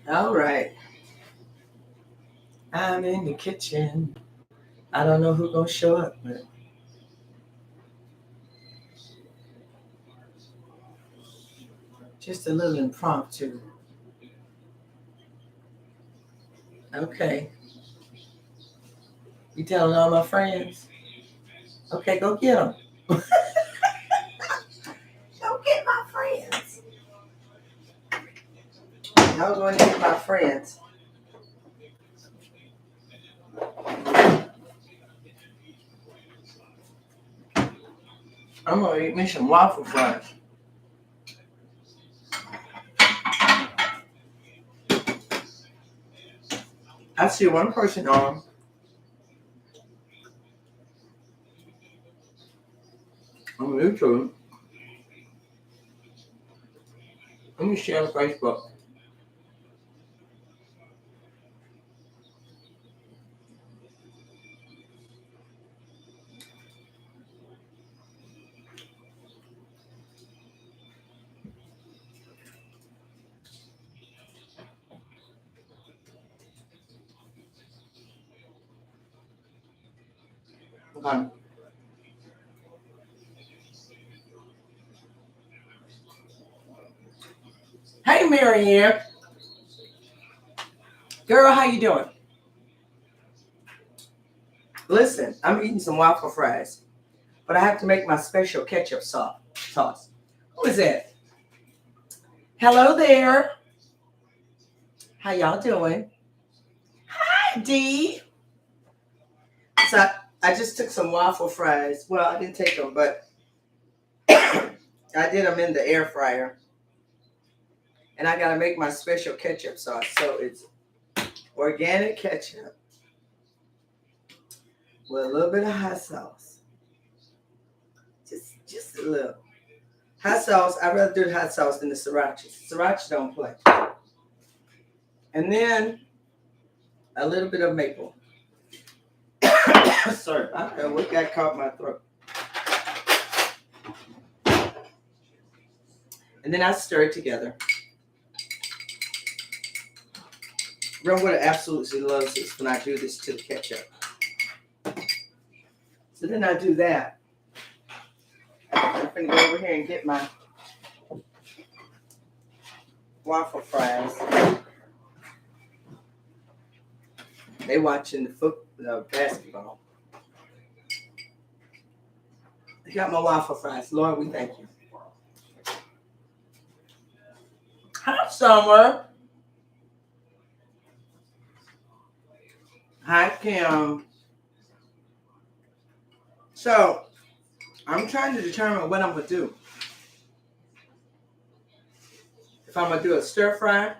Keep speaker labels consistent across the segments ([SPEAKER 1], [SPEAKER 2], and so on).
[SPEAKER 1] All right. I'm in the kitchen. I don't know who's gonna show up, but just a little impromptu. Okay. You telling all my friends? Okay, go get them. Go get my friends. I was going to get my friends. I'm gonna eat me some waffle fries. I see one person on YouTube. Let me share on Facebook. Okay. Hey, Marianne. Girl, how you doing? Listen, I'm eating some waffle fries, but I have to make my special ketchup sauce. Who is that? Hello there. How y'all doing? Hi, Dee. So I just took some waffle fries. Well, I didn't take them, but I did them in the air fryer. And I got to make my special ketchup sauce. So it's organic ketchup with a little bit of hot sauce. Just a little. Hot sauce, I'd rather do the hot sauce than the sriracha. Sriracha don't play. And then a little bit of maple. Sorry, I don't know what got caught in my throat. And then I stir it together. Runwood absolutely loves this when I do this to the ketchup. So then I do that. I'm going to go over here and get my waffle fries. They watching the basketball. I got my waffle fries. Lord, we thank you. Hi, Summer. Hi, Kim. So, I'm trying to determine what I'm going to do. If I'm going to do a stir fry,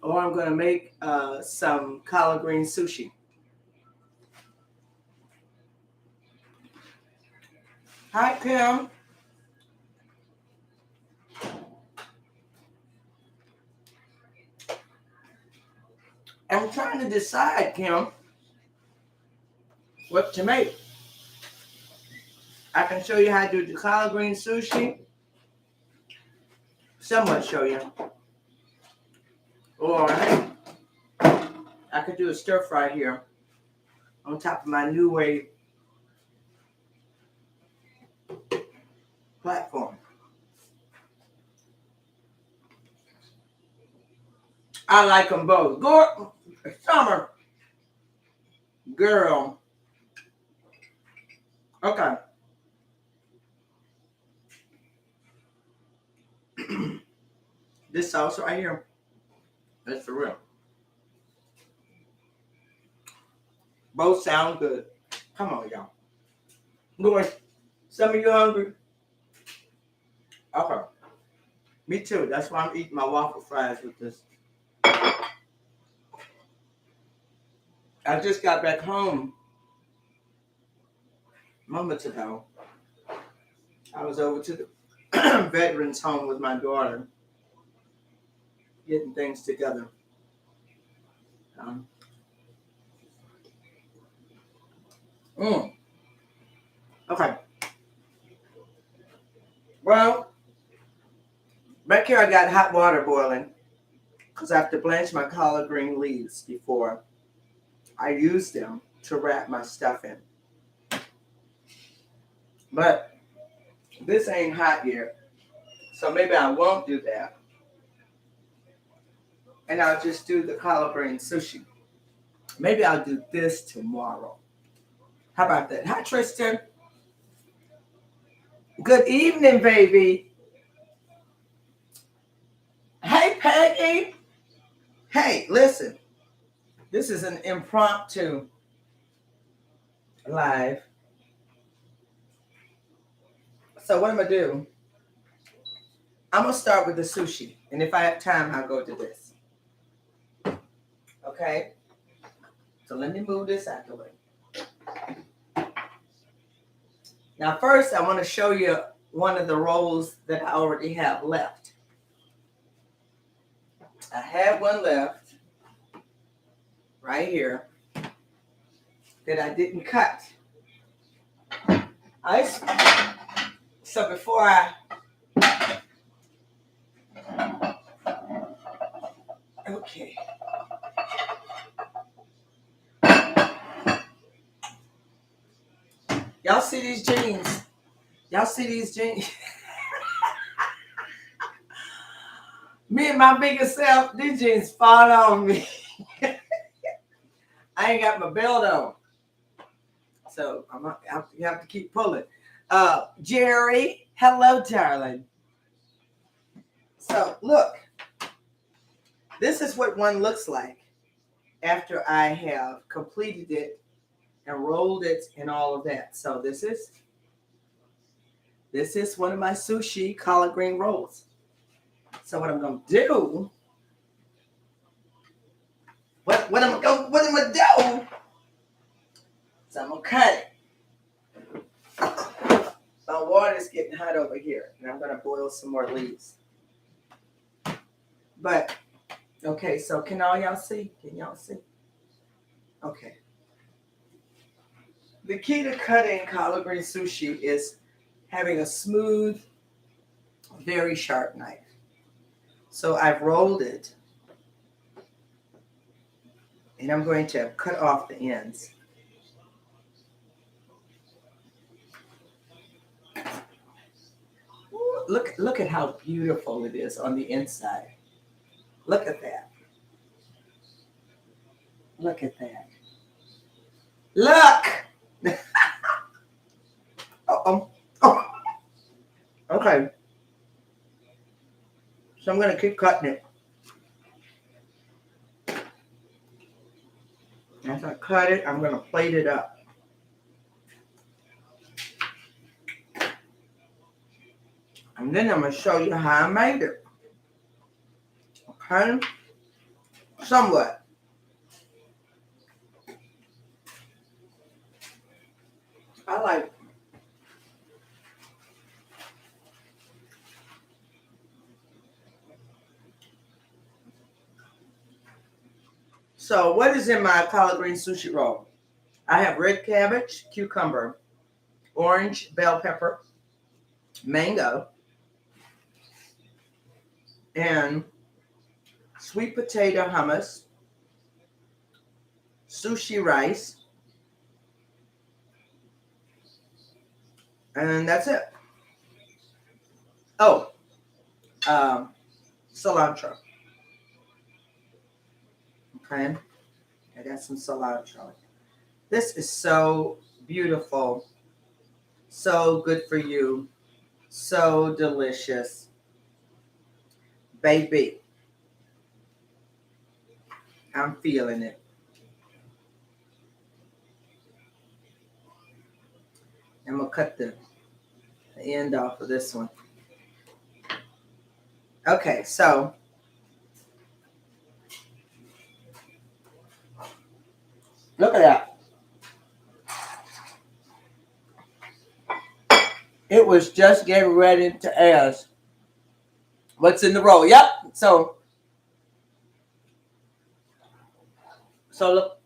[SPEAKER 1] or I'm going to make some collard green sushi. Hi, Kim. I'm trying to decide, Kim, what to make. I can show you how to do the collard green sushi. Somewhat show you. Or I could do a stir fry here on top of my New Wave platform. I like them both. Go, Summer. Girl. Okay. This sauce right here. That's for real. Both sound good. Come on, y'all. Going. Some of you hungry? Okay. Me too. That's why I'm eating my waffle fries with this. I just got back home moments ago. I was over to the veterans home with my daughter, getting things together. Okay. Well, Back here I got hot water boiling because I have to blanch my collard green leaves before I use them to wrap my stuff in. But this ain't hot yet, so maybe I won't do that. And I'll just do the collard green sushi. Maybe I'll do this tomorrow. How about that? Hi, Tristan. Good evening, baby. Hey, Peggy. Hey, listen. This is an impromptu live. So what I'm going to do, I'm going to start with the sushi. And if I have time, I'll go to this. Okay? So let me move this out the way. Now, first, I want to show you one of the rolls that I already have left. I have one left right here that I didn't cut. So before I... Okay. Y'all see these jeans? Y'all see these jeans? Me and my biggest self, these jeans fall on me. I ain't got my belt on. So you have to keep pulling. Jerry, hello, darling. So look, this is what one looks like after I have completed it and rolled it and all of that. So this is one of my sushi collard green rolls. So what I'm gonna do? What am I gonna do? So I'm gonna cut it. My water's getting hot over here, and I'm gonna boil some more leaves. But okay, so can all y'all see? Can y'all see? Okay. The key to cutting collard green sushi is having a smooth, very sharp knife. So I've rolled it, and I'm going to cut off the ends. Ooh, look at how beautiful it is on the inside. Look at that. Look at that. Look! Oh. Okay. So I'm going to keep cutting it. As I cut it, I'm going to plate it up. And then I'm going to show you how I made it. Okay? Somewhat. I like. So what is in my collard green sushi roll? I have red cabbage, cucumber, orange bell pepper, mango, and sweet potato hummus, sushi rice, and that's it. Oh, cilantro. Okay, I got some cilantro. This is so beautiful, so good for you, so delicious. Baby, I'm feeling it. I'm going to cut the end off of this one. Okay, so look at that. It was just getting ready to ask what's in the roll. Yep. So look.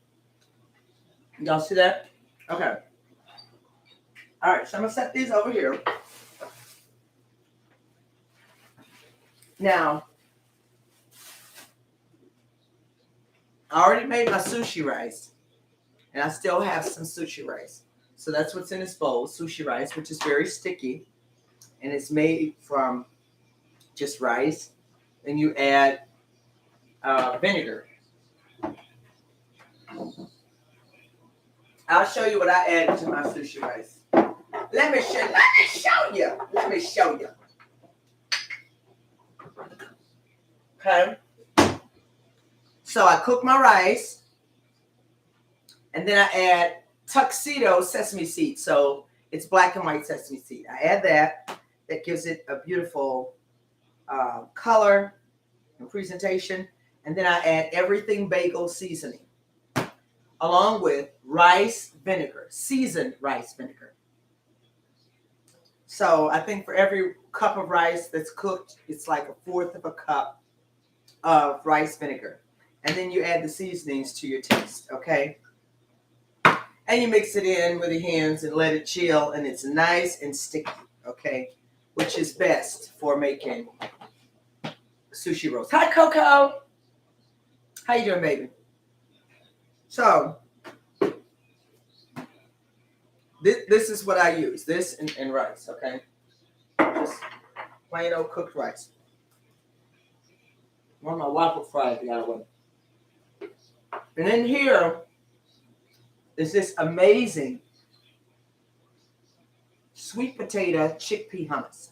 [SPEAKER 1] Y'all see that? Okay. All right. So I'm going to set these over here. Now, I already made my sushi rice, and I still have some sushi rice. So that's what's in this bowl, sushi rice, which is very sticky, and it's made from just rice. Then you add vinegar. I'll show you what I added to my sushi rice. Let me show you. Let me show you. Okay. So I cook my rice, and then I add tuxedo sesame seed. So it's black and white sesame seed. I add that. That gives it a beautiful color and presentation. And then I add everything bagel seasoning, along with rice vinegar, seasoned rice vinegar. So I think for every cup of rice that's cooked, it's like a fourth of a cup of rice vinegar. And then you add the seasonings to your taste, okay? And you mix it in with your hands and let it chill, and it's nice and sticky, okay? Which is best for making sushi rolls. Hi, Coco. How you doing, baby? So this is what I use. This and rice, okay? Just plain old cooked rice. Want my waffle fries the other way. And then here is this amazing sweet potato chickpea hummus.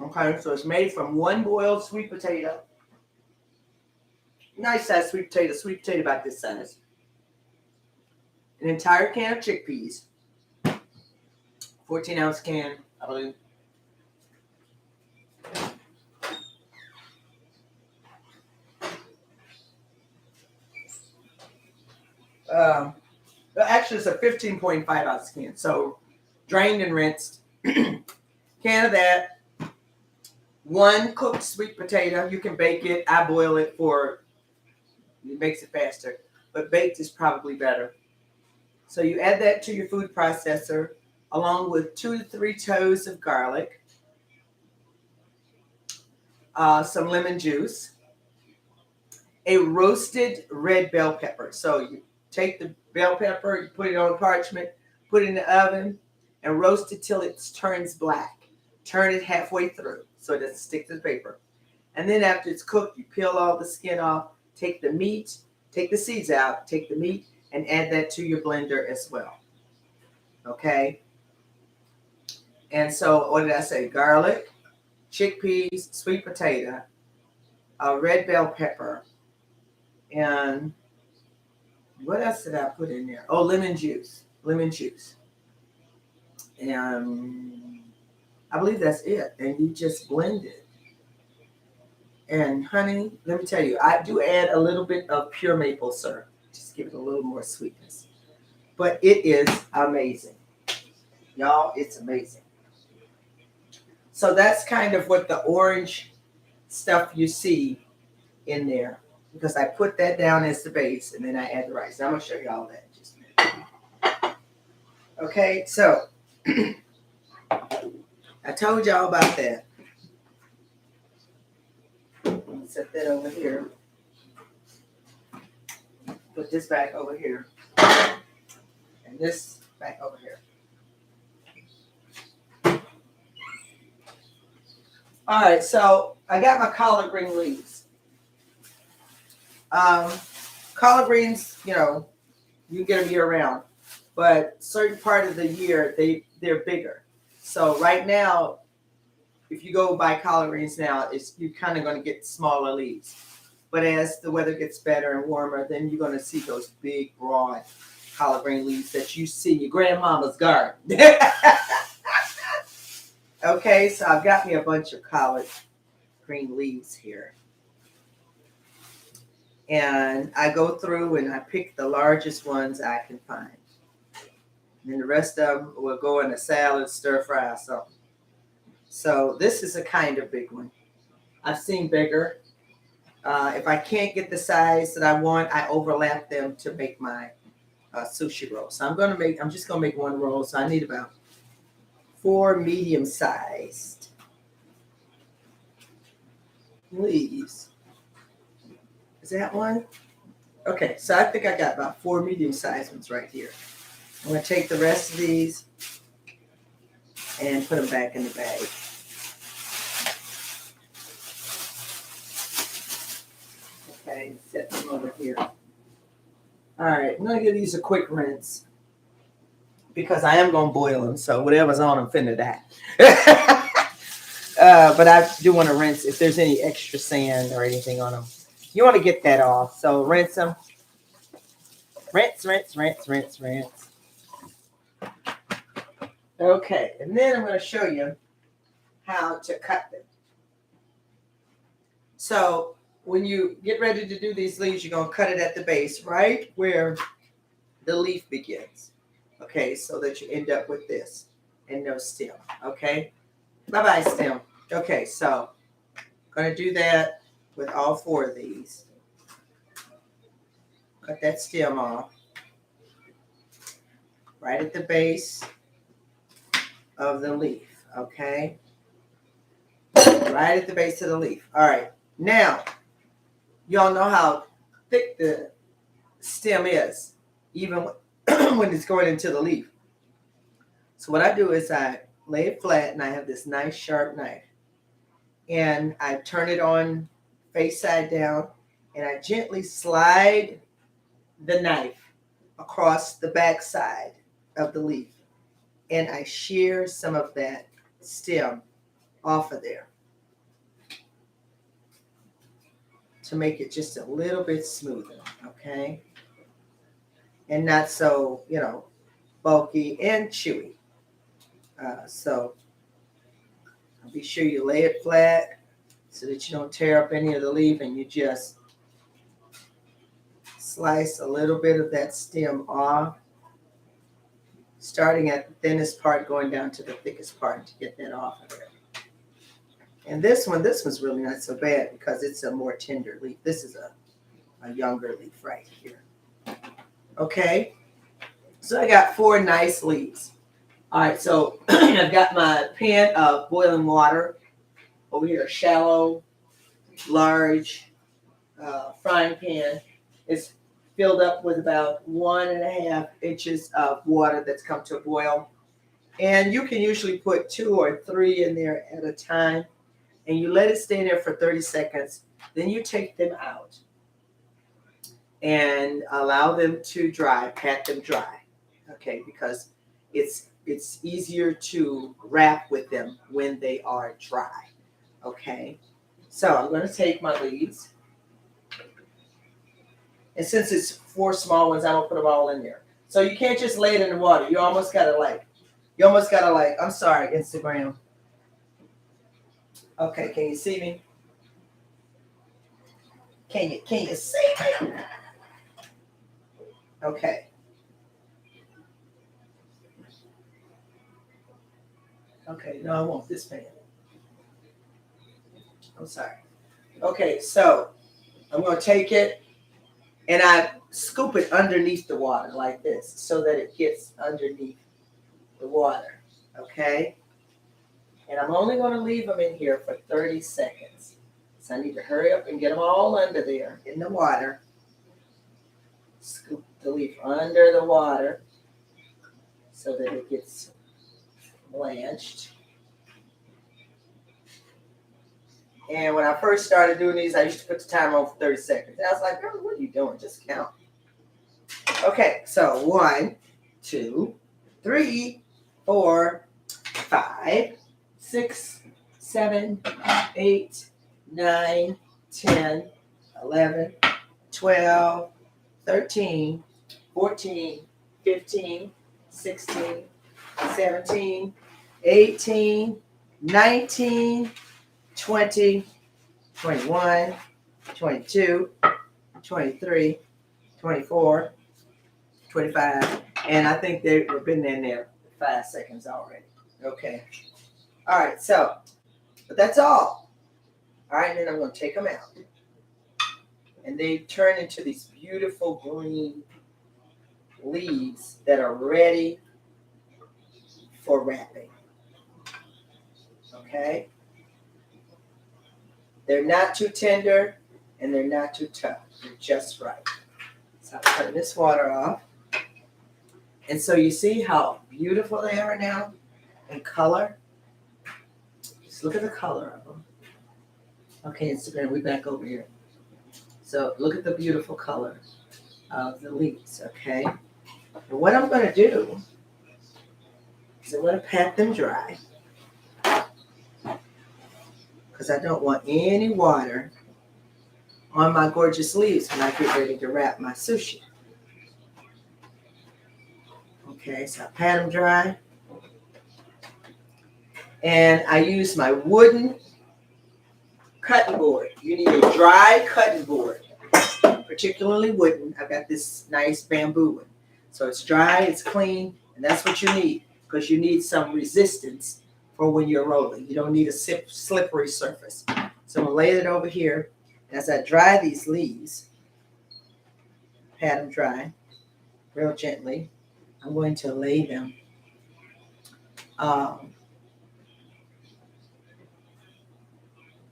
[SPEAKER 1] Okay, so it's made from one boiled sweet potato. Nice size sweet potato about this size. An entire can of chickpeas. 14-ounce can, I believe. Actually, it's a 15.5-ounce can. So drained and rinsed. Can of that. One cooked sweet potato. You can bake it. I boil it it makes it faster. But baked is probably better. So you add that to your food processor, along with 2 to 3 toes of garlic, some lemon juice, a roasted red bell pepper. So you take the bell pepper, you put it on parchment, put it in the oven, and roast it till it turns black. Turn it halfway through so it doesn't stick to the paper. And then after it's cooked, you peel all the skin off, take the meat, take the seeds out, take the meat, and add that to your blender as well. Okay? And so what did I say? Garlic, chickpeas, sweet potato, red bell pepper, and what else did I put in there? Oh, lemon juice. And I believe that's it. And you just blend it. And honey, let me tell you, I do add a little bit of pure maple syrup. Just give it a little more sweetness. But it is amazing. Y'all, it's amazing. So that's kind of what the orange stuff you see in there. Because I put that down as the base, and then I add the rice. I'm going to show you all that in just a minute. Okay, so I told y'all about that. Set that over here. Put this back over here. And this back over here. All right, so I got my collard green leaves. Collard greens, you can get them year round. But certain part of the year, they're bigger. So right now, if you go buy collard greens now, you're kind of going to get smaller leaves. But as the weather gets better and warmer, then you're going to see those big, broad collard green leaves that you see in your grandmama's garden. Okay, so I've got me a bunch of collard green leaves here. And I go through and I pick the largest ones I can find. And then the rest of them will go in a salad, stir fry, or something. So this is a kind of big one. I've seen bigger. If I can't get the size that I want, I overlap them to make my sushi roll. So I'm just gonna make one roll. So I need about 4 medium-sized leaves. Is that one? Okay, so I think I got about 4 medium-sized ones right here. I'm going to take the rest of these and put them back in the bag. Okay, set them over here. All right, I'm going to give these a quick rinse because I am going to boil them, so whatever's on them finna die. But I do want to rinse if there's any extra sand or anything on them. You want to get that off, so rinse them. Rinse, rinse, rinse, rinse, rinse. Okay, and then I'm going to show you how to cut them. So when you get ready to do these leaves, you're going to cut it at the base, right where the leaf begins. Okay, so that you end up with this and no stem. Okay, bye-bye stem. Okay, so I'm going to do that with all 4 of these. Cut that stem off right at the base of the leaf, okay? Right at the base of the leaf. All right, now, y'all know how thick the stem is, even when it's going into the leaf. So what I do is I lay it flat, and I have this nice sharp knife. And I turn it on face side down, and I gently slide the knife across the back side of the leaf. And I shear some of that stem off of there to make it just a little bit smoother, okay? And not so, bulky and chewy. So be sure you lay it flat so that you don't tear up any of the leaf, and you just slice a little bit of that stem off, starting at the thinnest part, going down to the thickest part to get that off of there. And this one's really not so bad because it's a more tender leaf. This is a younger leaf right here. Okay, so I got 4 nice leaves. All right, so I've got my pan of boiling water over here, shallow, large frying pan. It's filled up with about 1.5 inches of water that's come to a boil. And you can usually put 2 or 3 in there at a time. And you let it stay there for 30 seconds. Then you take them out and allow them to dry, pat them dry. Okay, because it's easier to wrap with them when they are dry. Okay, so I'm going to take my leaves. And since it's 4 small ones, I'm going to put them all in there. So you can't just lay it in the water. You almost got to I'm sorry, Instagram. Okay, can you see me? Can you see me? Okay. Okay, no, I want this pan. I'm sorry. Okay, so I'm going to take it and I scoop it underneath the water like this so that it gets underneath the water. Okay? And I'm only going to leave them in here for 30 seconds. So I need to hurry up and get them all under there in the water. Scoop the leaf under the water so that it gets blanched. And when I first started doing these, I used to put the timer on for 30 seconds. And I was like, girl, what are you doing? Just count. Okay, so 1, 2, 3, 4, 5, 6, 7, 8, 9, 10, 11, 12, 13, 14, 15, 16, 17, 18, 19, 20, 21, 22, 23, 24, 25, and I think they've been in there 5 seconds already. Okay. All right, so, but that's all. All right, and then I'm going to take them out. And they turn into these beautiful green leaves that are ready for wrapping. Okay? They're not too tender and they're not too tough. They're just right. So I'll turn this water off. And so you see how beautiful they are now in color? Just look at the color of them. Okay, Instagram, we're back over here. So look at the beautiful color of the leaves, okay? And what I'm going to do is I'm going to pat them dry because I don't want any water on my gorgeous leaves when I get ready to wrap my sushi. Okay, so I pat them dry. And I use my wooden cutting board. You need a dry cutting board, particularly wooden. I've got this nice bamboo one. So it's dry, it's clean, and that's what you need because you need some resistance for when you're rolling. You don't need a slippery surface. So I'm going to lay it over here. As I dry these leaves, pat them dry real gently, I'm going to lay them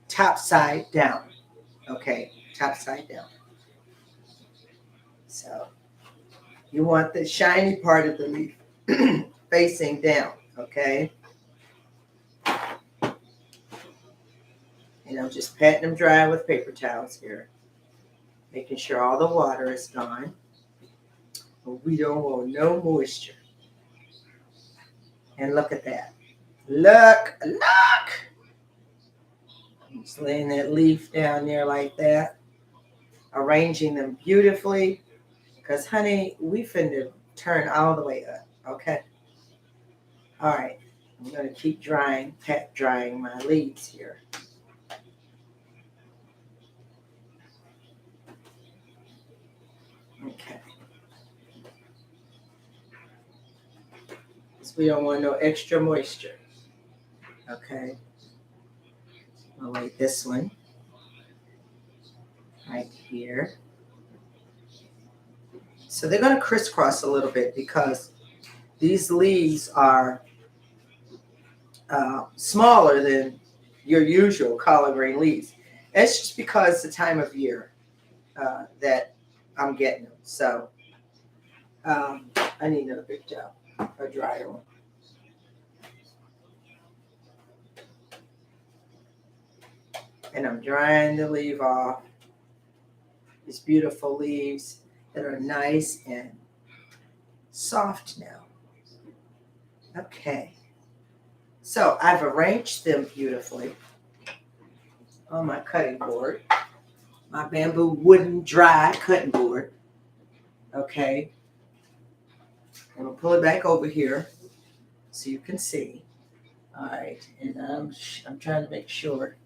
[SPEAKER 1] top side down. Okay, top side down. So you want the shiny part of the leaf facing down, okay? And I'm just patting them dry with paper towels here, making sure all the water is gone. But we don't want no moisture. And look at that. Look! I'm just laying that leaf down there like that, arranging them beautifully. Because, honey, we finna turn all the way up, okay? All right, I'm going to keep pat drying my leaves here. Okay. Because we don't want no extra moisture. Okay. I'll lay this one right here. So they're going to crisscross a little bit because these leaves are smaller than your usual collard green leaves. It's just because the time of year that I'm getting them. So I need another big towel, a drier one. And I'm drying the leaf off. These beautiful leaves that are nice and soft now. Okay. So I've arranged them beautifully on my cutting board, my bamboo wooden dry cutting board. Okay. I'm going to pull it back over here so you can see. All right. And I'm trying to make sure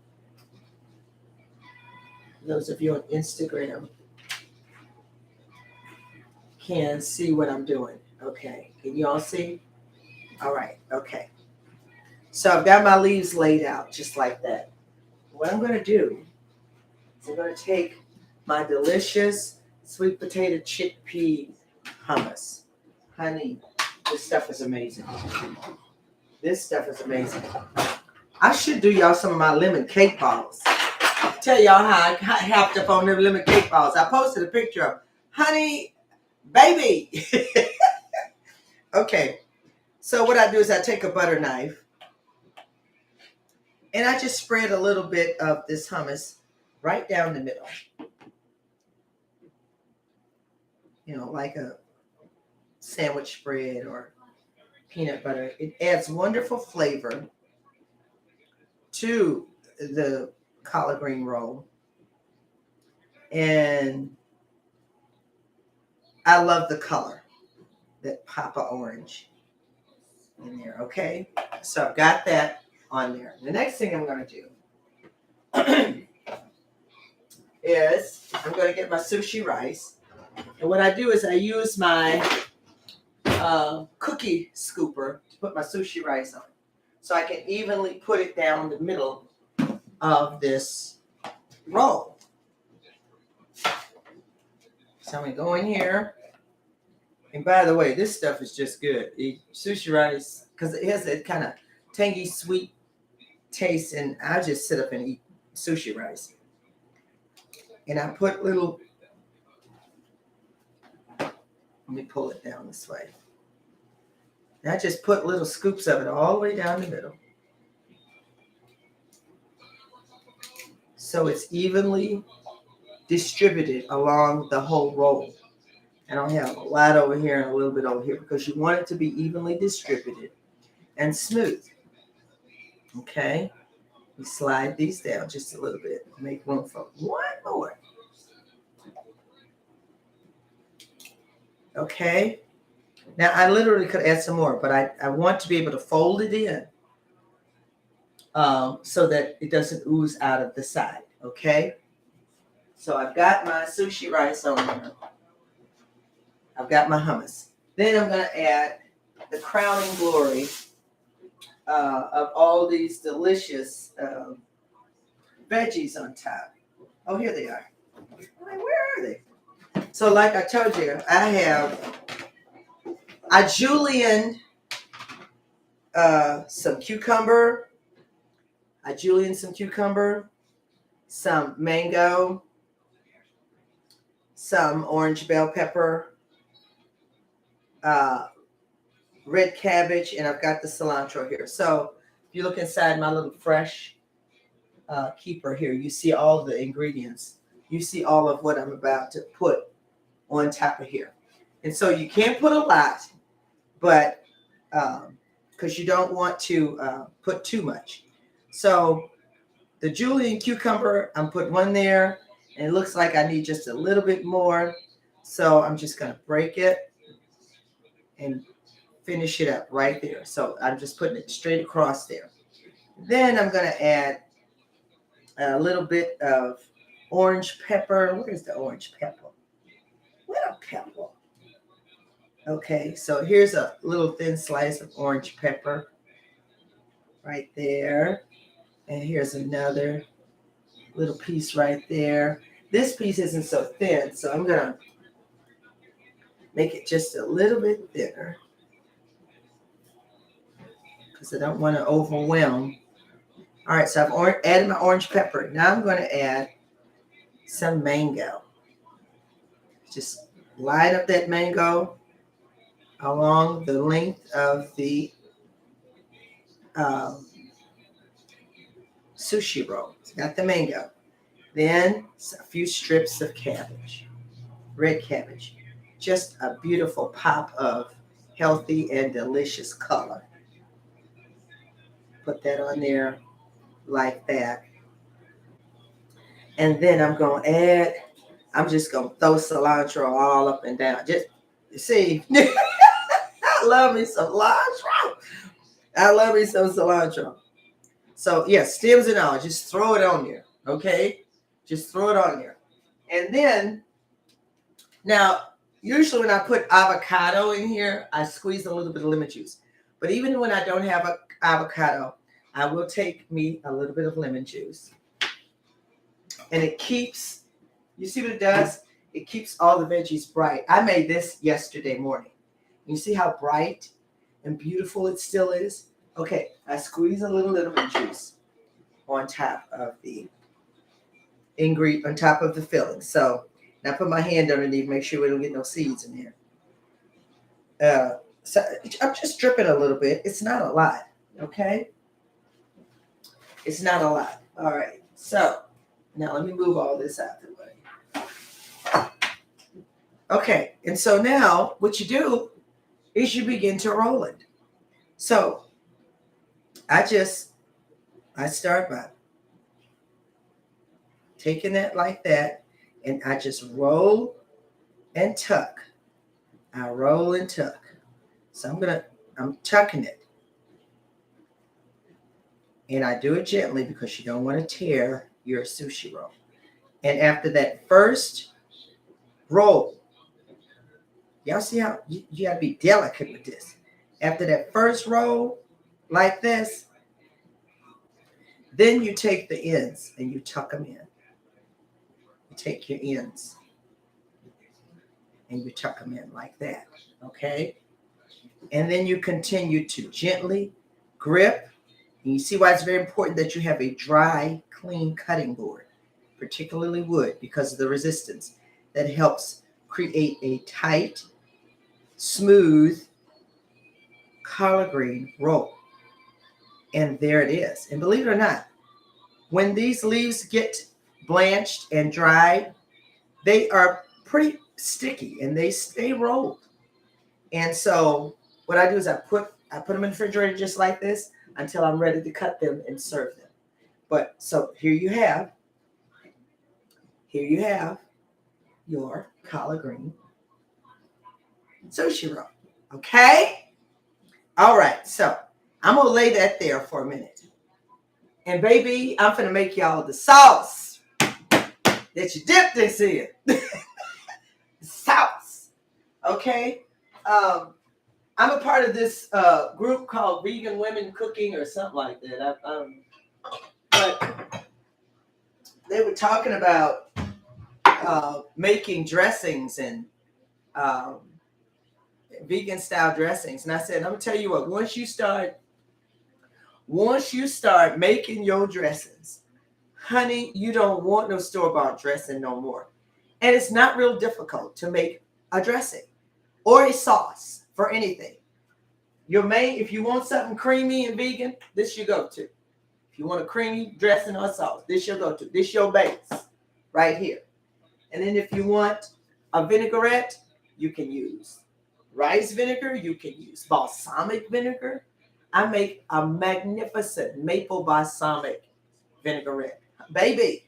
[SPEAKER 1] those of you on Instagram can see what I'm doing. Okay. Can you all see? All right. Okay. So I've got my leaves laid out just like that. What I'm going to do is I'm going to take my delicious sweet potato chickpea hummus. Honey, this stuff is amazing. This stuff is amazing. I should do y'all some of my lemon cake balls. Tell y'all how I hopped up on them lemon cake balls. I posted a picture of honey, baby. Okay. So what I do is I take a butter knife and I just spread a little bit of this hummus right down the middle. You know, like a sandwich spread or peanut butter. It adds wonderful flavor to the collard green roll. And I love the color, that Papa orange in there, okay? So I've got that on there. The next thing I'm going to do is I'm going to get my sushi rice. And what I do is I use my cookie scooper to put my sushi rice on. So I can evenly put it down the middle of this roll. So I'm going to go in here. And by the way, this stuff is just good. Sushi rice, because it has that kind of tangy, sweet taste. And I just sit up and eat sushi rice. And I put little, let me pull it down this way. And I just put little scoops of it all the way down the middle. So it's evenly distributed along the whole roll. I don't have a lot over here and a little bit over here because you want it to be evenly distributed and smooth. Okay, we slide these down just a little bit. Make room for one more. Okay, now I literally could add some more, but I want to be able to fold it in so that it doesn't ooze out of the side. Okay, so I've got my sushi rice on here. I've got my hummus. Then I'm going to add the crowning glory of all these delicious veggies on top. Oh, here they are. Where are they? So like I told you, I julienned some cucumber. I julienned some cucumber, some mango, some orange bell pepper, red cabbage, and I've got the cilantro here. So if you look inside my little fresh keeper here, you see all the ingredients. You see all of what I'm about to put on top of here. And so you can't put a lot, but because you don't want to put too much. So the julienne cucumber, I'm putting one there, and it looks like I need just a little bit more. So I'm just going to break it and finish it up right there. So I'm just putting it straight across there. Then I'm going to add a little bit of orange pepper. Where's the orange pepper? What a pepper. Okay, so here's a little thin slice of orange pepper right there. And here's another little piece right there. This piece isn't so thin, so I'm going to make it just a little bit thinner because I don't want to overwhelm. All right, so I've added my orange pepper. Now I'm going to add some mango. Just line up that mango along the length of the sushi roll. It's got the mango. Then a few strips of cabbage, red cabbage. Just a beautiful pop of healthy and delicious color. Put that on there like that. And then I'm just going to throw cilantro all up and down. Just, you see, I love me some cilantro. I love me some cilantro. So, yeah, stems and all, just throw it on there, okay? Just throw it on there. And then, now, usually when I put avocado in here, I squeeze a little bit of lemon juice. But even when I don't have an avocado, I will take me a little bit of lemon juice. And it keeps, you see what it does? It keeps all the veggies bright. I made this yesterday morning. You see how bright and beautiful it still is? Okay, I squeeze a little lemon juice on top of the ingredient, on top of the filling. So now I put my hand underneath, make sure we don't get no seeds in there. So I'm just dripping a little bit. It's not a lot, okay? It's not a lot. All right, so now let me move all this out of the way. Okay, and so now what you do is you begin to roll it. So I start by taking it like that, and I just roll and tuck. I roll and tuck. So I'm tucking it. And I do it gently because you don't want to tear your sushi roll. And after that first roll, y'all see how you got to be delicate with this. After that first roll, like this, then you take the ends and you tuck them in. You take your ends and you tuck them in like that, okay? And then you continue to gently grip And you see why it's very important that you have a dry, clean cutting board, particularly wood, because of the resistance that helps create a tight, smooth, collard green roll. And there it is. And believe it or not, when these leaves get blanched and dried, they are pretty sticky and they stay rolled. And so what I do is I put them in the refrigerator just like this until I'm ready to cut them and serve them. But so here you have your collard green sushi roll. Okay? All right, so I'm gonna lay that there for a minute. And baby, I'm gonna make y'all the sauce that you dip this in. Sauce. Okay? I'm a part of this group called Vegan Women Cooking or something like that. But they were talking about making dressings and vegan style dressings. And I said, I'm gonna tell you what, once you start making your dressings, honey, you don't want no store-bought dressing no more. And it's not real difficult to make a dressing or a sauce for anything. If you want something creamy and vegan, this you go to. If you want a creamy dressing or sauce, this you'll go to. This your base right here. And then if you want a vinaigrette, you can use rice vinegar. You can use balsamic vinegar. I make a magnificent maple balsamic vinaigrette. Baby,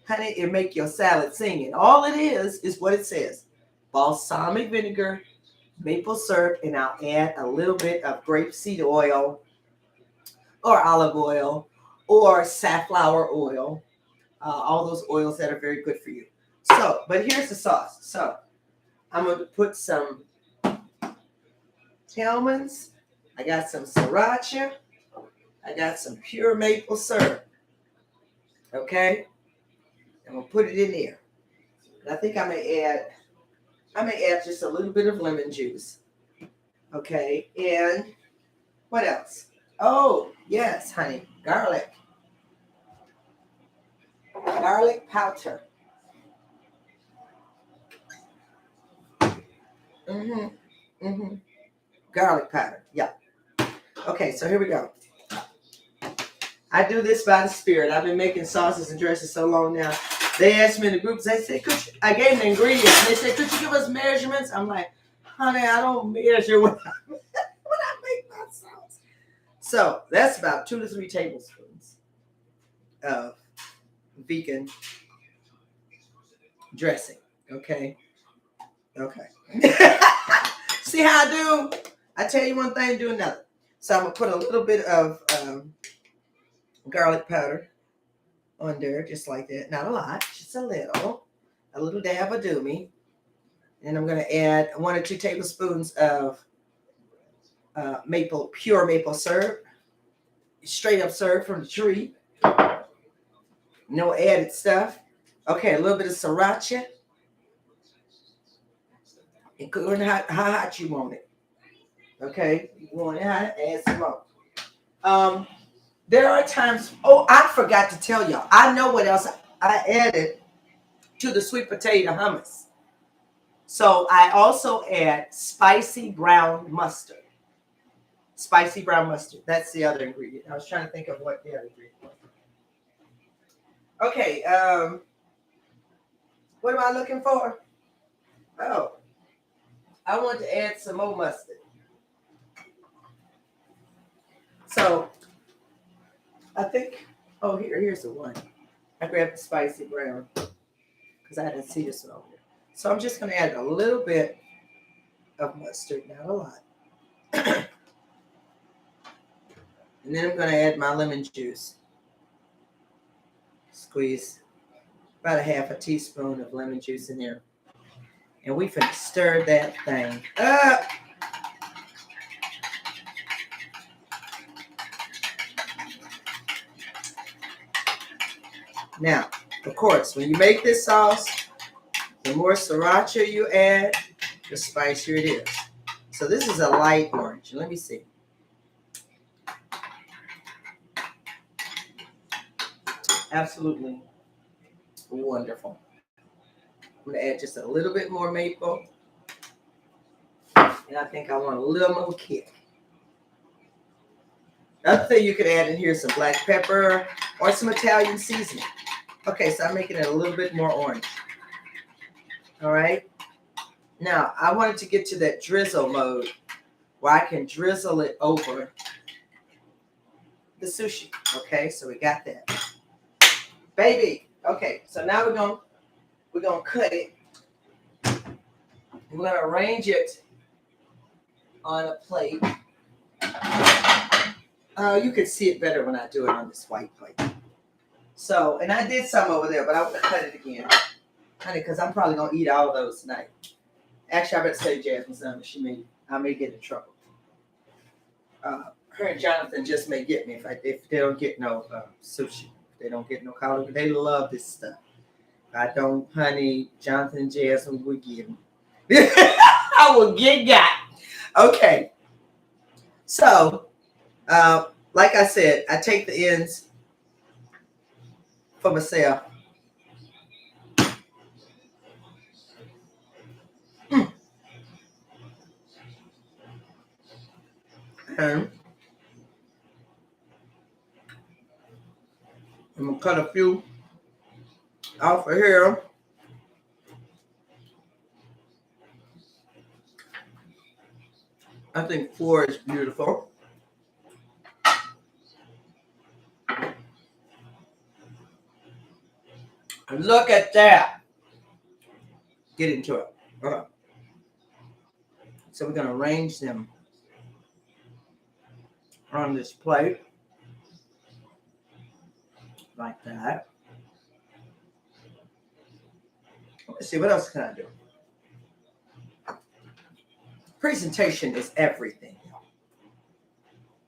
[SPEAKER 1] honey, it make your salad singing. All it is what it says. Balsamic vinegar, maple syrup, and I'll add a little bit of grapeseed oil or olive oil or safflower oil. All those oils that are very good for you. So, but here's the sauce. So, I'm going to put some Hellmann's. I got some sriracha. I got some pure maple syrup. Okay? I'm going to put it in there. And I think I may add just a little bit of lemon juice. Okay? And what else? Oh, yes, honey. Garlic. Garlic powder. Garlic powder. Yeah. Okay, so here we go. I do this by the spirit. I've been making sauces and dressings so long now. They asked me in the groups, they said, I gave them the ingredients. They said, could you give us measurements? I'm like, honey, I don't measure when I make my sauce. So that's about 2 to 3 tablespoons of vegan dressing. Okay. See how I do? I tell you one thing, do another. So I'm going to put a little bit of garlic powder on there, just like that. Not a lot, just a little dab of doomy. And I'm going to add 1 or 2 tablespoons of pure maple syrup, straight up syrup from the tree. No added stuff. Okay, a little bit of sriracha. And cook it how hot you want it. Okay, you want it hot, add some more. There are times, I forgot to tell y'all. I know what else I added to the sweet potato hummus. So I also add spicy brown mustard. Spicy brown mustard. That's the other ingredient. I was trying to think of what the other ingredient was. Okay, what am I looking for? Oh, I want to add some more mustard. So I think, here's the one. I grabbed the spicy brown because I didn't see this one over there. So I'm just going to add a little bit of mustard, not a lot. And then I'm going to add my lemon juice. Squeeze about a half a teaspoon of lemon juice in there. And we finna stir that thing up. Now, of course, when you make this sauce, the more sriracha you add, the spicier it is. So this is a light orange. Let me see. Absolutely wonderful. I'm gonna add just a little bit more maple. And I think I want a little more kick. The other thing you could add in here is some black pepper or some Italian seasoning. Okay, so I'm making it a little bit more orange. All right. Now, I wanted to get to that drizzle mode where I can drizzle it over the sushi. Okay, so we got that. Baby. Okay, so now we're gonna cut it. We're gonna arrange it on a plate. You can see it better when I do it on this white plate. So, and I did some over there, but I'm gonna cut it again, honey, because I'm probably gonna eat all of those tonight. Actually, I better say Jasmine's number. I may get in trouble. Her and Jonathan just may get me if they don't get no sushi. If they don't get no collard. They love this stuff. I don't, honey. Jonathan and Jasmine will get me. I will get got. Okay. So, like I said, I take the ends for myself. And I'm gonna cut a few off of here. I think 4 is beautiful. And look at that. Get into it. Okay. So we're gonna arrange them on this plate like that. Let's see, what else can I do? Presentation is everything.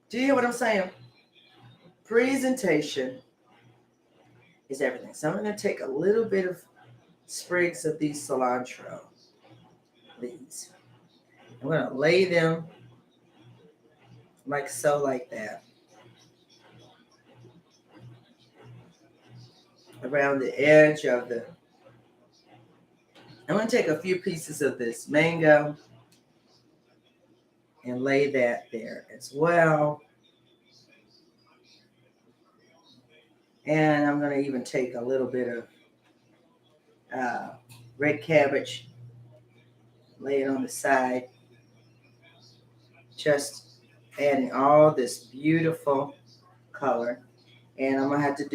[SPEAKER 1] Do you hear what I'm saying? Presentation is everything. So I'm going to take a little bit of sprigs of these cilantro leaves. I'm going to lay them like so, like that, around the edge of the. I'm going to take a few pieces of this mango and lay that there as well. And I'm going to even take a little bit of red cabbage, lay it on the side, just adding all this beautiful color. And I'm gonna have to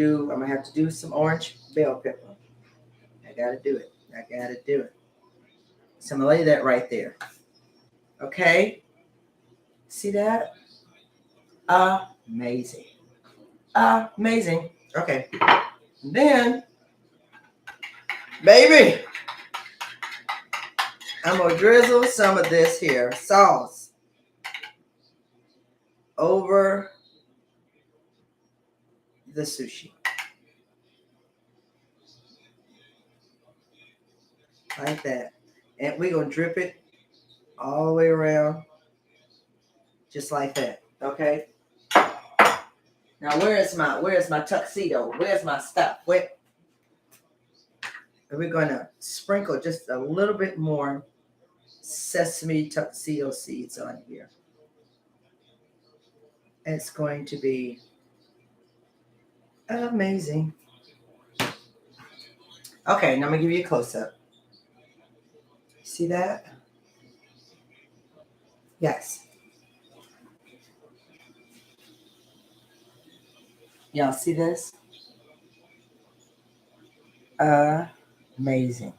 [SPEAKER 1] do some orange bell pepper. I gotta do it. So I'm gonna lay that right there. Okay? See that? Amazing. Amazing. Okay. And then, baby, I'm gonna drizzle some of this here sauce over the sushi. Like that. And we're gonna drip it all the way around. Just like that. Okay? Now where's my tuxedo? Where's my stuff? Where? And we're gonna sprinkle just a little bit more sesame tuxedo seeds on here. It's going to be amazing. Okay, now I'm gonna give you a close-up. See that? Yes. Y'all see this? Amazing.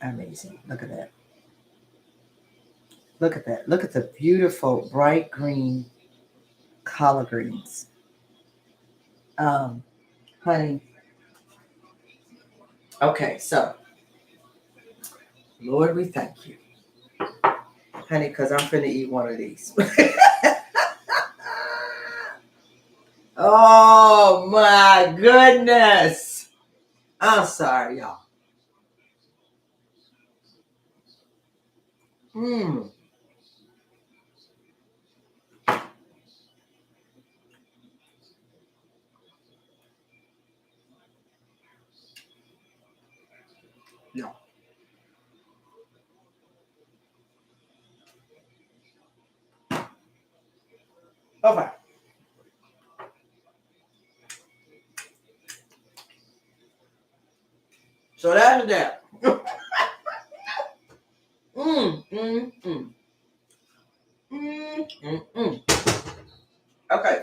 [SPEAKER 1] Amazing. Look at that. Look at that. Look at the beautiful bright green collard greens. Honey. Okay, so Lord, we thank you. Honey, because I'm finna eat one of these. Oh my goodness. I'm sorry, y'all. Mmm. Okay. So that's that. mm, mm, mm. Mm, mm, mm. Okay.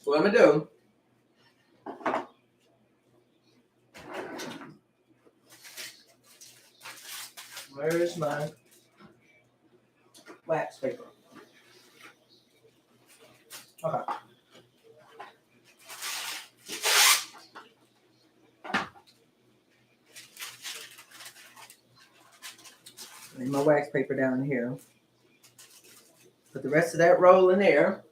[SPEAKER 1] So what I'm gonna do? Where's my wax paper? Okay. Lay my wax paper down here. Put the rest of that roll in there.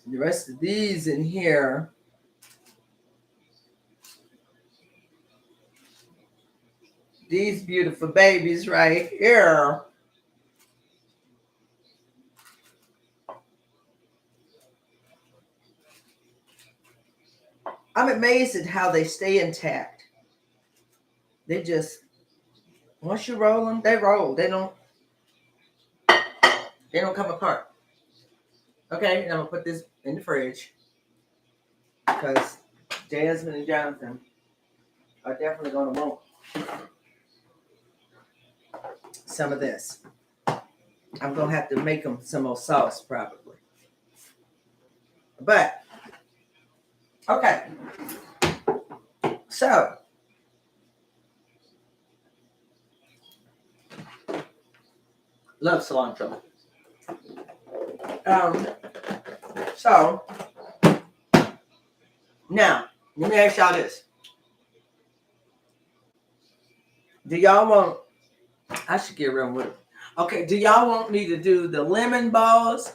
[SPEAKER 1] The rest of these in here. These beautiful babies right here. I'm amazed at how they stay intact. They just, once you roll them, they roll. They don't come apart. Okay, and I'm gonna put this in the fridge because Jasmine and Jonathan are definitely gonna want some of this. I'm gonna have to make them some more sauce probably. But okay, so love cilantro. So now let me ask y'all this: do y'all want? I should get rid with it. Okay, do y'all want me to do the lemon balls?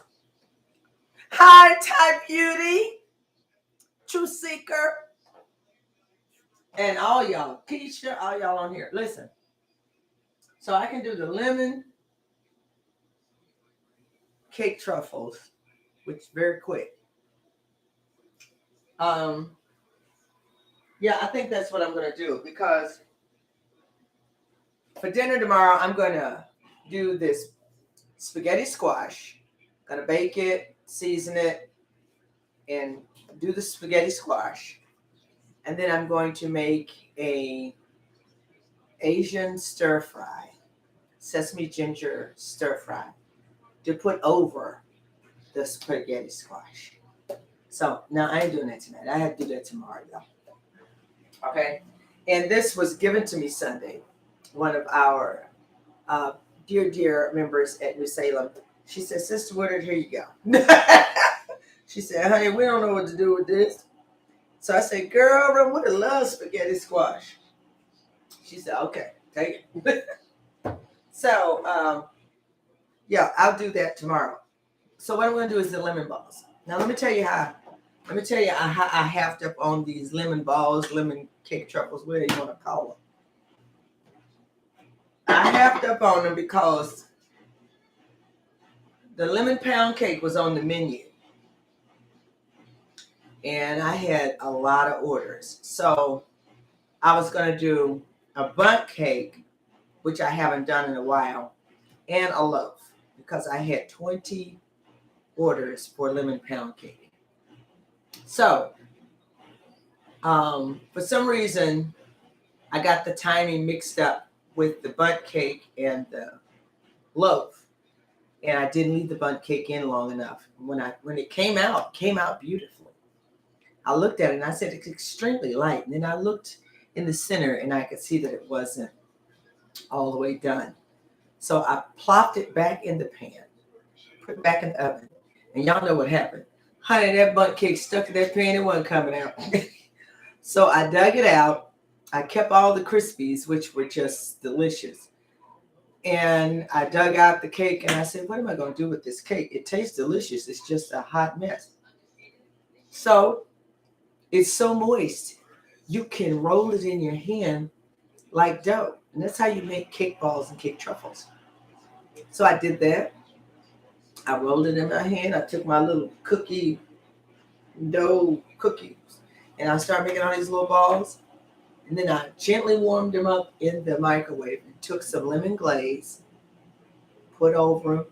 [SPEAKER 1] Hi, Type Beauty, True Seeker, and all y'all, Keisha, all y'all on here. Listen, so I can do the lemon cake truffles, which is very quick. Yeah, I think that's what I'm gonna do because for dinner tomorrow, I'm gonna do this spaghetti squash. Gonna bake it, season it, and do the spaghetti squash. And then I'm going to make a Asian stir fry, sesame ginger stir fry to put over the spaghetti squash. So now I ain't doing that tonight. I have to do that tomorrow, though. Okay. And this was given to me Sunday. One of our dear members at New Salem. She said, Sister Woodard, here you go. She said, honey, we don't know what to do with this. So I said, girl, Woodard loves spaghetti squash. She said, okay, take it. So, yeah, I'll do that tomorrow. So what I'm going to do is the lemon balls. Now, let me tell you how I halved up on these lemon balls, lemon cake truffles, whatever you want to call them. I halved up on them because the lemon pound cake was on the menu. And I had a lot of orders. So I was going to do a bundt cake, which I haven't done in a while, and a loaf because I had 20 orders for lemon pound cake. So for some reason, I got the timing mixed up with the bundt cake and the loaf. And I didn't leave the bundt cake in long enough. When it came out beautifully. I looked at it and I said it's extremely light. And then I looked in the center and I could see that it wasn't all the way done. So I plopped it back in the pan, put it back in the oven. And y'all know what happened. Honey, that bundt cake stuck in that pan, it wasn't coming out. So I dug it out. I kept all the Crispies, which were just delicious. And I dug out the cake and I said, what am I going to do with this cake? It tastes delicious. It's just a hot mess. So it's so moist. You can roll it in your hand like dough. And that's how you make cake balls and cake truffles. So I did that. I rolled it in my hand. I took my little cookie dough cookies and I started making all these little balls. And then I gently warmed them up in the microwave and took some lemon glaze put over them,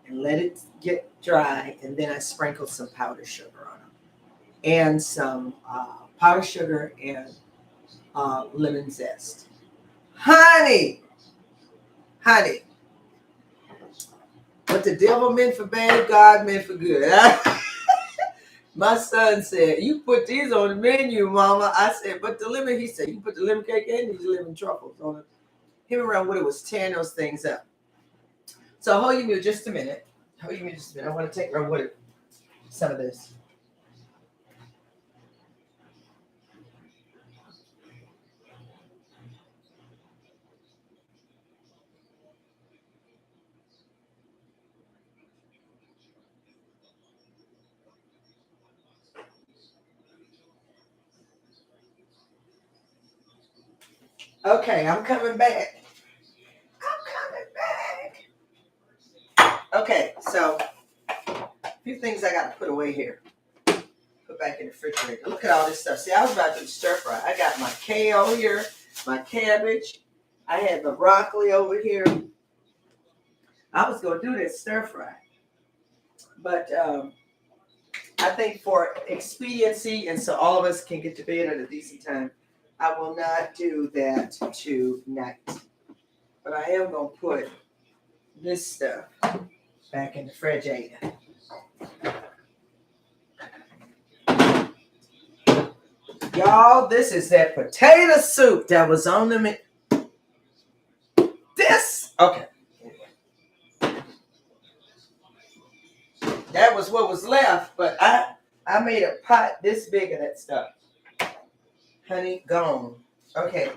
[SPEAKER 1] and let it get dry. And then I sprinkled some powdered sugar on them, and some powdered sugar and lemon zest. Honey, honey, what the devil meant for bad, God meant for good. My son said, "You put these on the menu, Mama." I said, "But the lemon," he said, "You put the lemon cake and these lemon truffles on it." Him around with it was tearing those things up. So hold you just a minute. Hold you just a minute. I want to take around with it some of this. Okay, I'm coming back. I'm coming back. Okay, so a few things I got to put away here. Put back in the refrigerator. Look at all this stuff. See, I was about to do stir fry. I got my kale here, my cabbage. I had the broccoli over here. I was going to do this stir fry. But I think for expediency and so all of us can get to bed at a decent time, I will not do that tonight. But I am going to put this stuff back in the refrigerator. Y'all, this is that potato soup that was on the menu. This, okay. That was what was left, but I made a pot this big of that stuff. Honey, gone. Okay.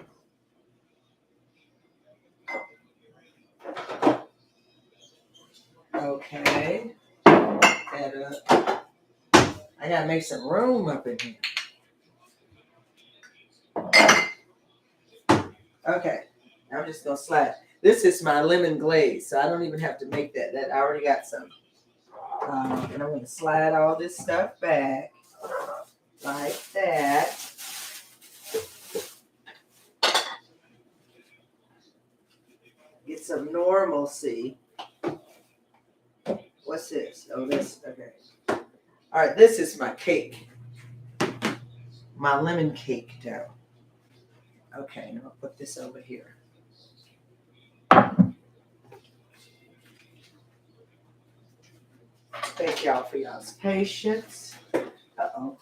[SPEAKER 1] Okay. That up. I gotta make some room up in here. Okay. I'm just gonna slide. This is my lemon glaze, so I don't even have to make that. That I already got some. And I'm gonna slide all this stuff back like that. Get some normalcy. What's this? Oh, this, okay. All right, this is my cake. My lemon cake dough. Okay, and I'll put this over here. Thank y'all for y'all's patience. Uh-oh.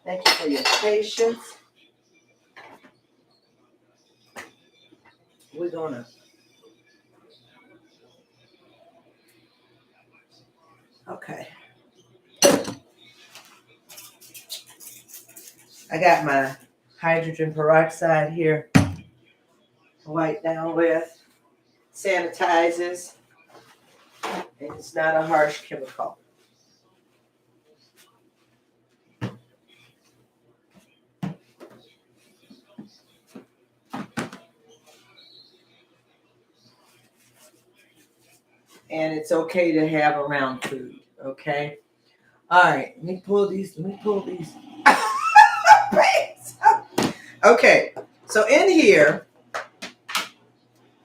[SPEAKER 1] Thank you for your patience. We're gonna. Okay. I got my hydrogen peroxide here. Wipe down with. Sanitizes. And it's not a harsh chemical. And it's okay to have around food, okay? All right, let me pull these. Okay, so in here,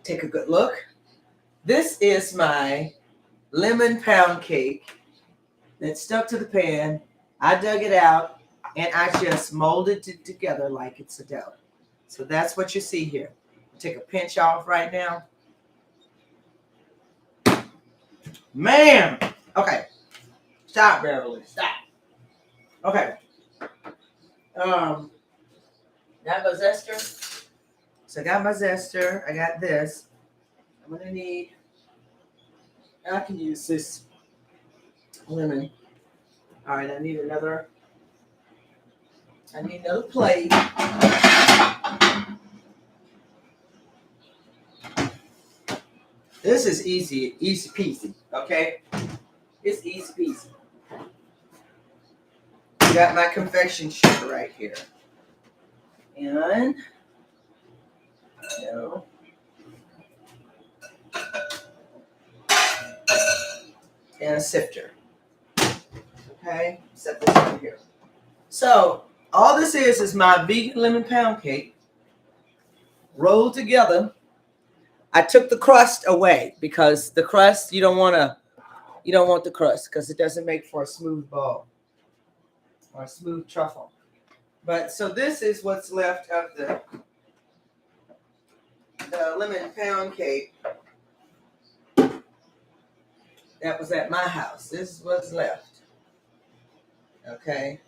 [SPEAKER 1] take a good look. This is my lemon pound cake that's stuck to the pan. I dug it out and I just molded it together like it's a dough. So that's what you see here. Take a pinch off right now. Man, okay. Stop, Beverly. Stop. Okay. Got my zester. So I got my zester. I got this. I'm gonna need. I can use this lemon. All right. I need another plate. This is easy peasy. Okay. It's easy peasy. Got my confection sugar right here. And and a sifter. Okay, set this over here. So all this is my vegan lemon pound cake rolled together I took the crust away because the crust you don't want the crust because it doesn't make for a smooth ball or a smooth truffle. But so this is what's left of the lemon pound cake that was at my house. This is what's left. Okay.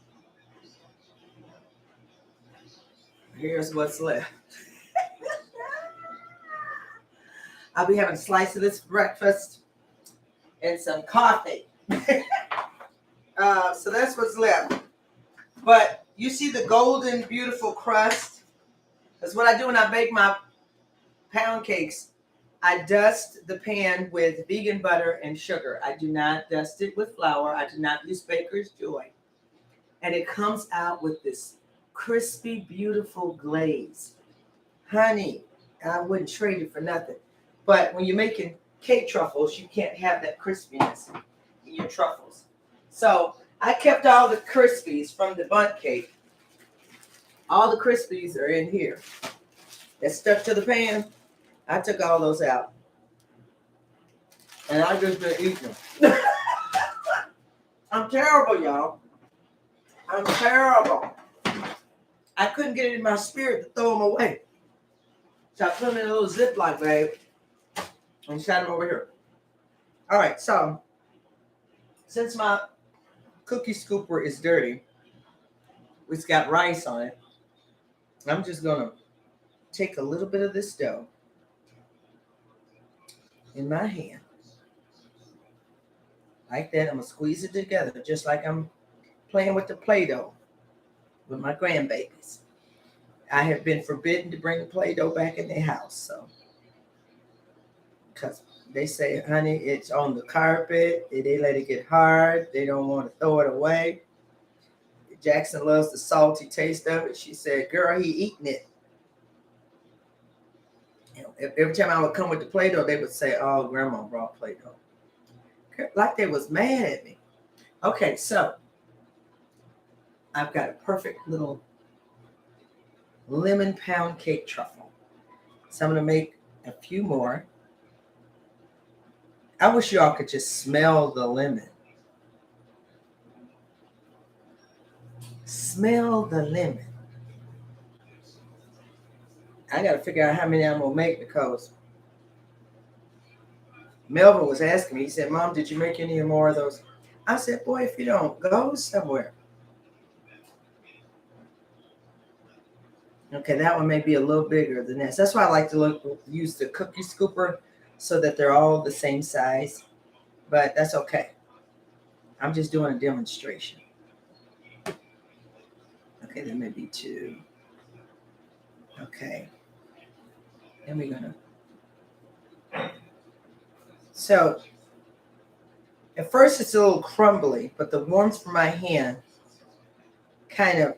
[SPEAKER 1] Here's what's left. I'll be having a slice of this for breakfast and some coffee. So that's what's left. But you see the golden, beautiful crust? That's what I do when I bake my pound cakes. I dust the pan with vegan butter and sugar. I do not dust it with flour. I do not use Baker's Joy. And it comes out with this crispy, beautiful glaze. Honey, I wouldn't trade it for nothing. But when you're making cake truffles, you can't have that crispiness in your truffles. So I kept all the crispies from the bundt cake. All the crispies are in here. That stuck to the pan. I took all those out. And I just been eating them. I'm terrible, y'all. I'm terrible. I couldn't get it in my spirit to throw them away. So I put them in a little Ziploc bag and set them over here. All right, so since my cookie scooper is dirty, it's got rice on it, I'm just going to take a little bit of this dough in my hand. Like that. I'm going to squeeze it together just like I'm playing with the Play-Doh with my grandbabies. I have been forbidden to bring Play-Doh back in their house, so because they say, honey, it's on the carpet. They let it get hard. They don't want to throw it away. Jackson loves the salty taste of it. She said, girl, he eating it. You know, every time I would come with the Play-Doh, they would say, oh, grandma brought Play-Doh. Like they was mad at me. Okay, so I've got a perfect little lemon pound cake truffle. So I'm going to make a few more. I wish y'all could just smell the lemon. Smell the lemon. I got to figure out how many I'm going to make because Melvin was asking me. He said, Mom, did you make any more of those? I said, boy, if you don't, go somewhere. Okay, that one may be a little bigger than this. That's why I like to use the cookie scooper so that they're all the same size. But that's okay. I'm just doing a demonstration. Okay, there may be two. Okay. Then we're going to. So, at first it's a little crumbly, but the warmth from my hand kind of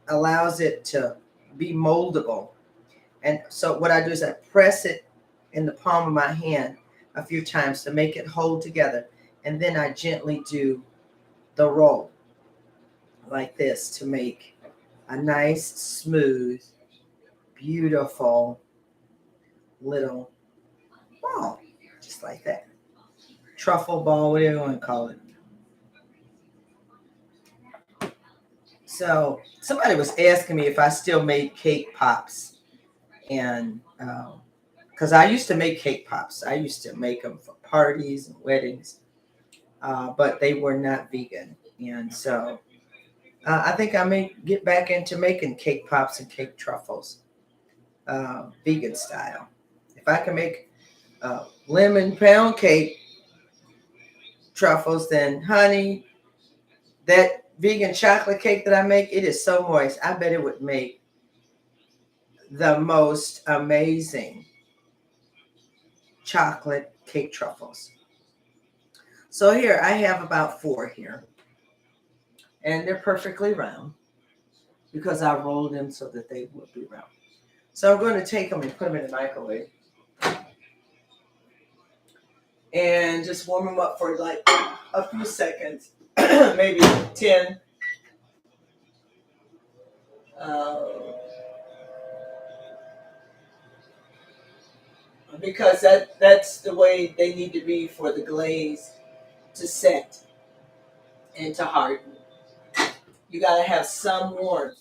[SPEAKER 1] allows it to be moldable. And so what I do is I press it in the palm of my hand a few times to make it hold together. And then I gently do the roll like this to make a nice, smooth, beautiful little ball, just like that. Truffle ball, whatever you want to call it. So somebody was asking me if I still made cake pops. And because I used to make cake pops. I used to make them for parties and weddings. But they were not vegan. And so I think I may get back into making cake pops and cake truffles, vegan style. If I can make lemon pound cake truffles, then honey, that vegan chocolate cake that I make, it is so moist. I bet it would make the most amazing chocolate cake truffles. So here I have about 4 here, and they're perfectly round because I rolled them so that they would be round. So I'm going to take them and put them in the microwave and just warm them up for like a few seconds, maybe 10. because that's the way they need to be for the glaze to set and to harden. You gotta have some warmth.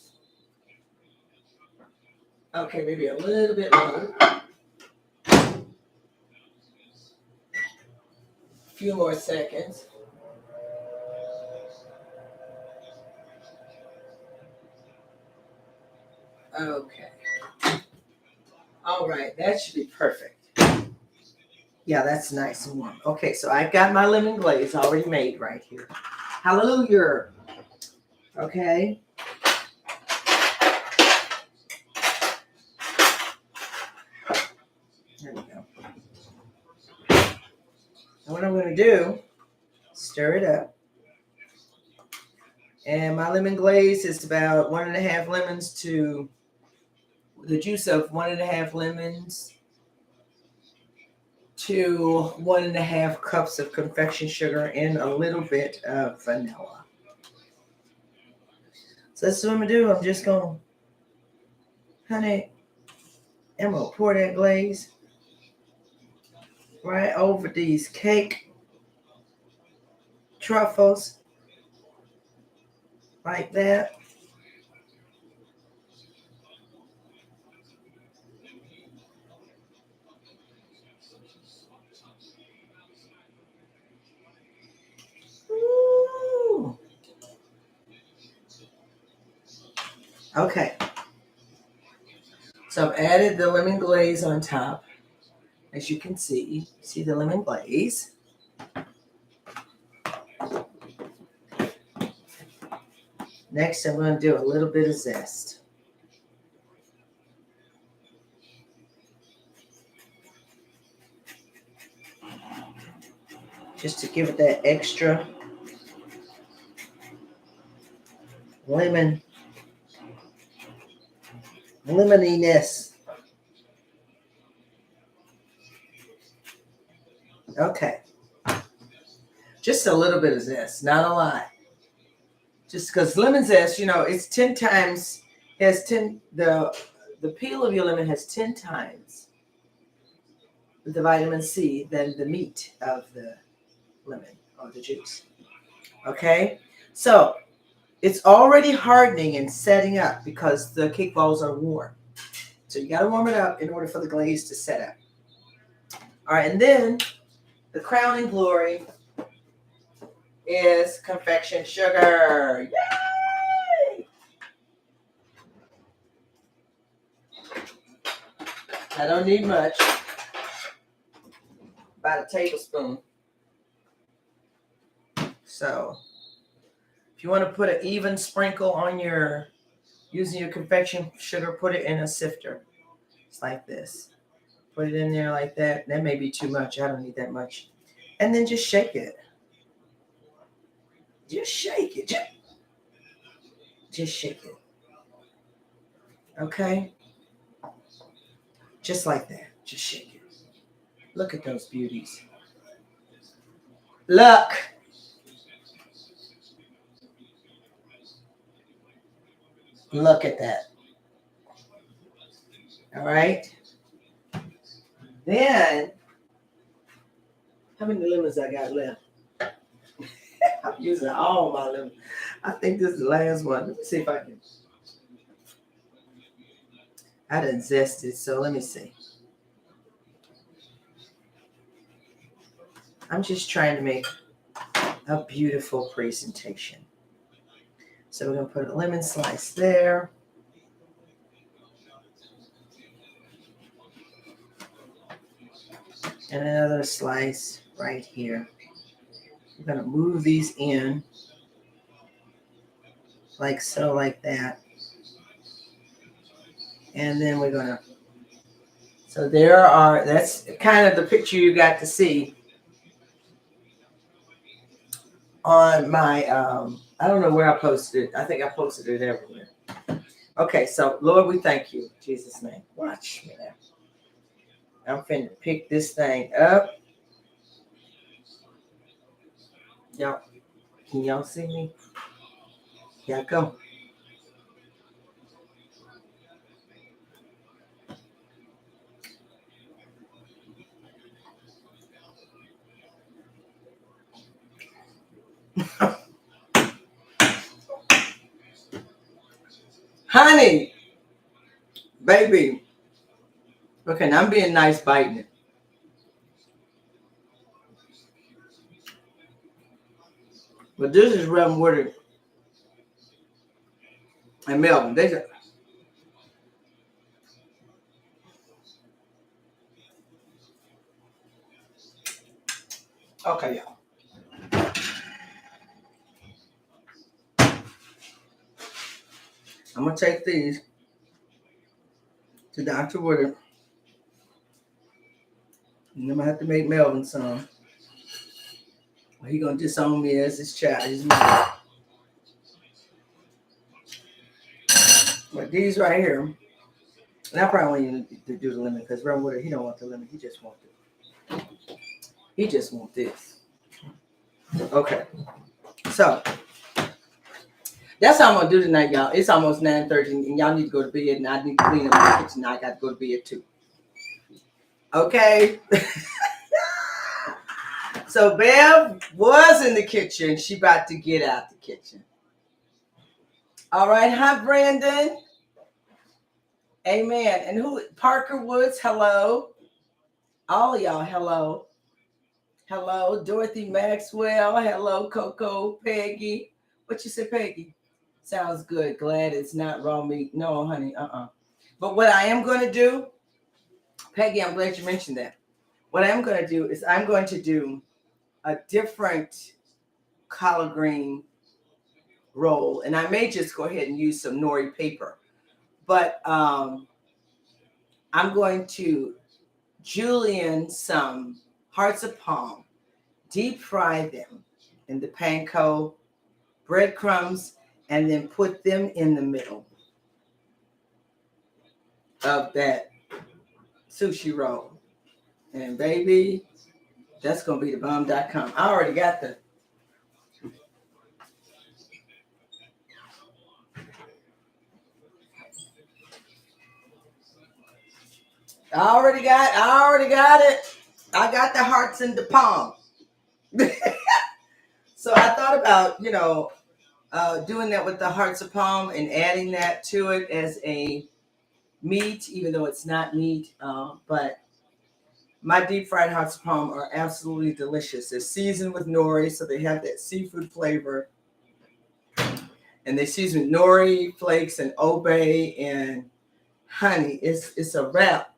[SPEAKER 1] Okay, maybe a little bit longer. A few more seconds. Okay. All right, that should be perfect. Yeah, that's nice and warm. Okay, so I got my lemon glaze already made right here. Hallelujah. Okay. There we go. And what I'm going to do, stir it up. And my lemon glaze is about 1.5 lemons to the juice of 1.5 lemons to 1.5 cups of confection sugar and a little bit of vanilla. So that's what I'm going to do. I'm just going to, honey, I'm going to pour that glaze right over these cake truffles like that. Ooh. Okay. So I've added the lemon glaze on top. As you can see the lemon glaze. Next, I'm going to do a little bit of zest. Just to give it that extra lemoniness. Okay. Just a little bit of zest, not a lot. Just because lemon zest, it's 10 times, the peel of your lemon has 10 times the vitamin C than the meat of the lemon or the juice. Okay? So it's already hardening and setting up because the cake balls are warm. So you got to warm it up in order for the glaze to set up. All right, and then the crowning glory is confection sugar. Yay! I don't need much. About a tablespoon. So if you want to put an even sprinkle on using your confection sugar, put it in a sifter. It's like this. Put it in there like that. That may be too much. I don't need that much. And then just shake it. Just shake it. Just shake it. Okay? Just like that. Just shake it. Look at those beauties. Look. Look at that. All right. Then, how many lemons I got left? I'm using all my lemons. I think this is the last one. Let me see if I can. I done zested, so let me see. I'm just trying to make a beautiful presentation. So we're going to put a lemon slice there. And another slice right here. I'm going to move these in like so, like that. And then we're going to, so that's kind of the picture you got to see on my, I don't know where I posted it. I think I posted it everywhere. Okay, so Lord, we thank you in Jesus' name. Watch me now. I'm finna pick this thing up. Y'all, can y'all see me? Here I go. Honey, baby. Okay, now I'm being nice biting it. But this is Reverend Woodard and Melvin. They said, okay, y'all. I'm going to take these to Dr. Woodard. And I'm going to have to make Melvin some. He going to disown me as his child. His mother. But these right here, and I probably want you to do the lemon because Reverend Woodard, he don't want the lemon. He just wants it. He just wants this. Okay. So, that's how I'm going to do tonight, y'all. It's almost 9:30, and y'all need to go to bed, and I need to clean up my kitchen. Now I got to go to bed, too. Okay? So, Bev was in the kitchen. She about to get out the kitchen. All right. Hi, Brandon. Amen. And who? Parker Woods, hello. All of y'all, hello. Hello. Dorothy Maxwell, hello. Coco, Peggy. What you say, Peggy? Sounds good. Glad it's not raw meat. No, honey, But what I am going to do, Peggy, I'm glad you mentioned that. What I'm going to do is I'm going to do a different collard green roll. And I may just go ahead and use some nori paper. But I'm going to julienne some hearts of palm, deep fry them in the panko, breadcrumbs, and then put them in the middle of that sushi roll. And baby, that's going to be the bomb.com. I already got the I already got it. I got the hearts in the palm. So I thought about, doing that with the hearts of palm and adding that to it as a meat, even though it's not meat. But my deep fried hearts of palm are absolutely delicious. They're seasoned with nori, so they have that seafood flavor. And they season with nori flakes and obey and honey. It's a wrap.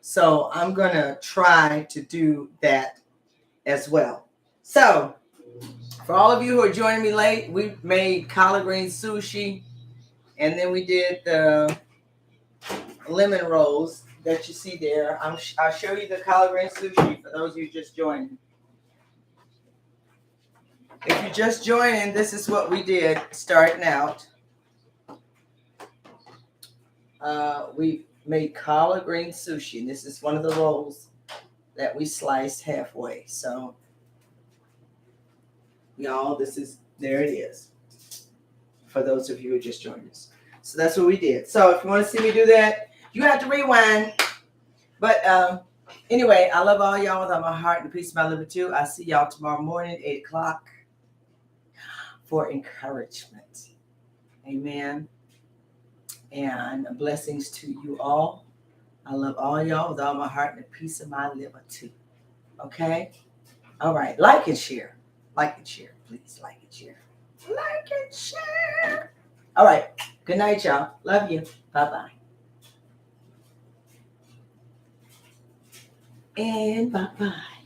[SPEAKER 1] So I'm going to try to do that as well. So for all of you who are joining me late, we made collard green sushi. And then we did the lemon rolls that you see there. I'll show you the collard green sushi for those of you just joining. If you just joining, this is what we did starting out. We made collard green sushi. And this is one of the rolls that we sliced halfway. So, y'all, there it is. For those of you who just joined us. So that's what we did. So if you want to see me do that, you have to rewind. But anyway, I love all y'all with all my heart and a piece of my liver too. I'll see y'all tomorrow morning, 8 o'clock for encouragement. Amen. And blessings to you all. I love all y'all with all my heart and a piece of my liver too. Okay? All right. Like and share. Like and share. Please like and share. Like and share. All right. Good night, y'all. Love you. Bye-bye. And bye-bye.